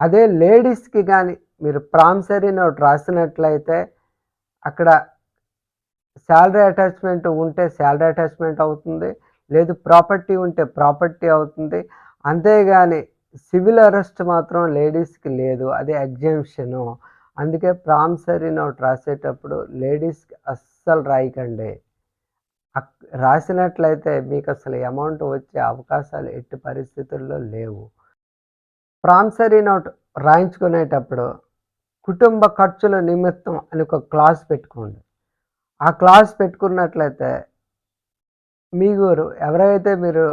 అదే లేడీస్‌కి గాని మీరు ప్రామిసరీ నోట్ రాసినట్లయితే అక్కడ సాలరీ అటాచ్‌మెంట్ ఉంటే సాలరీ అటాచ్‌మెంట్ అవుతుంది. లేదు ప్రాపర్టీ ఉంటే ప్రాపర్టీ అవుతుంది. అంతేగాని సివిల్ అరెస్ట్ మాత్రం లేడీస్‌కి లేదు. అది ఎగ్జంప్షను. అందుకే ప్రామిసరీ నోట్ రాసేటప్పుడు లేడీస్‌కి అస్సలు రాయకండి. అక్ రాసినట్లయితే మీకసలు అమౌంట్ వచ్చే అవకాశాలు ఎట్టి పరిస్థితుల్లో లేవు. ప్రామిసరీ నోట్ రాయించుకునేటప్పుడు కుటుంబ ఖర్చుల నిమిత్తం అని ఒక క్లాజ్ పెట్టుకోండి. ఆ క్లాజ్ పెట్టుకున్నట్లయితే ఎవరైతే మీరు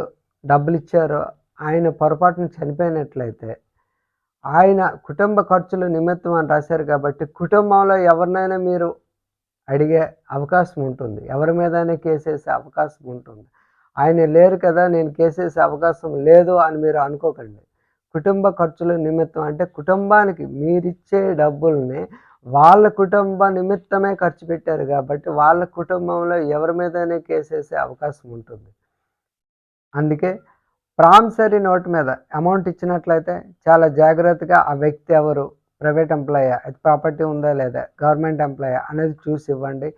డబ్బులిచ్చారో ఆయన పొరపాటున చనిపోయినట్లయితే, ఆయన కుటుంబ ఖర్చుల నిమిత్తం అని రాశారు కాబట్టి, కుటుంబంలో ఎవరినైనా మీరు అడిగే అవకాశం ఉంటుంది. ఎవరి మీదైనా కేసేసే అవకాశం ఉంటుంది. ఆయన లేరు కదా! నేను కేసేసే అవకాశం లేదు అని మీరు అనుకోకండి. కుటుంబ ఖర్చుల నిమిత్తం అంటే కుటుంబానికి మీరిచ్చే డబ్బుల్ని వాళ్ళ కుటుంబ నిమిత్తమే ఖర్చు పెట్టారు కాబట్టి, వాళ్ళ కుటుంబంలో ఎవరి మీదైనా కేసేసే అవకాశం ఉంటుంది. అందుకే ప్రామిసరీ నోట్ మీద అమౌంట్ ఇచ్చినట్లయితే చాలా జాగ్రత్తగా ఆ వ్యక్తి ఎవరు, ప్రైవేట్ ఎంప్లాయా, అది ప్రాపర్టీ ఉందా లేదా, గవర్నమెంట్ ఎంప్లాయా అనేది చూసి ఇవ్వండి.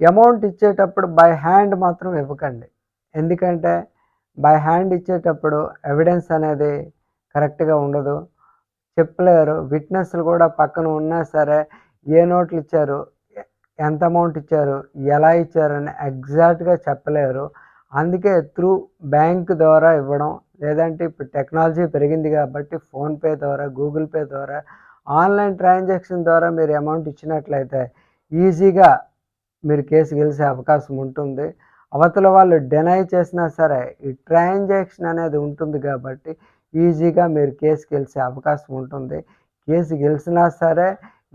అమౌంట్ ఇచ్చేటప్పుడు బై హ్యాండ్ మాత్రం ఇవ్వకండి. ఎందుకంటే బై హ్యాండ్ ఇచ్చేటప్పుడు ఎవిడెన్స్ అనేది కరెక్ట్‌గా ఉండదు. చెప్పలేరు. విట్నెస్‌లు కూడా పక్కన ఉన్నా సరే ఏ నోట్లు ఇచ్చారు, ఎ ఎంత అమౌంట్ ఇచ్చారు, ఎలా ఇచ్చారని ఎగ్జాక్ట్‌గా చెప్పలేరు. అందుకే త్రూ బ్యాంక్ ద్వారా ఇవ్వడం, లేదంటే ఇప్పుడు టెక్నాలజీ పెరిగింది కాబట్టి ఫోన్‌పే ద్వారా, గూగుల్ పే ద్వారా, ఆన్‌లైన్ ట్రాన్సాక్షన్ ద్వారా మీరు అమౌంట్ ఇచ్చినట్లయితే ఈజీగా మీరు కేసు గెలిసే అవకాశం ఉంటుంది. అవతల వాళ్ళు డెనై చేసినా సరే ఈ ట్రాన్సాక్షన్ అనేది ఉంటుంది కాబట్టి ఈజీగా మీరు కేసు గెలిసే అవకాశం ఉంటుంది. కేసు గెలిసినా సరే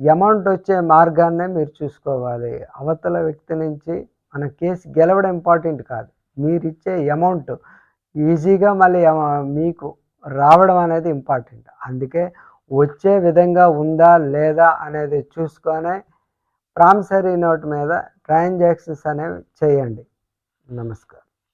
అమౌంట్ వచ్చే మార్గాన్నే మీరు చూసుకోవాలి. అవతల వ్యక్తి నుంచి మన కేసు గెలవడం ఇంపార్టెంట్ కాదు. మీరిచ్చే అమౌంట్ ఈజీగా మళ్ళీ మీకు రావడం అనేది ఇంపార్టెంట్. అందుకే వచ్చే విధంగా ఉందా లేదా అనేది చూసుకొనే ప్రామిసరీ నోట్ మీద ట్రాన్సాక్షన్స్ అనేవి చేయండి. నమస్కారం.